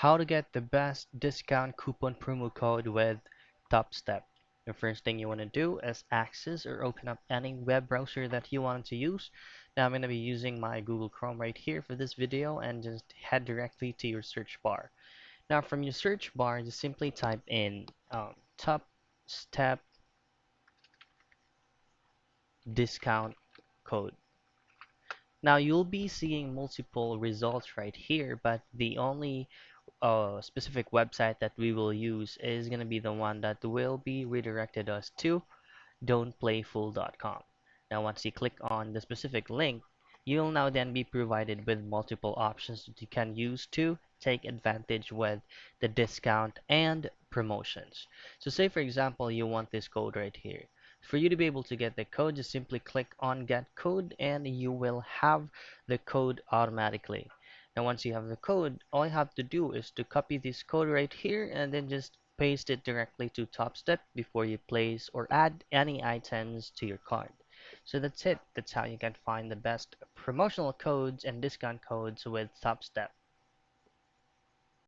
How to get the best discount coupon promo code with Topstep. The first thing you want to do is access or open up any web browser that you want to use. Now I'm going to be using my Google Chrome right here for this video and just head directly to your search bar. Now from your search bar, just simply type in Topstep discount code. Now you'll be seeing multiple results right here, but the only specific website that we will use is going to be the one that will be redirected us to don'tplayfool.com. Now once you click on the specific link, you'll now then be provided with multiple options that you can use to take advantage with the discount and promotions. So say for example you want this code right here. For you to be able to get the code, just simply click on get code and you will have the code automatically. Now once you have the code, all you have to do is to copy this code right here and then just paste it directly to Topstep before you place or add any items to your cart. So that's it. That's how you can find the best promotional codes and discount codes with Topstep.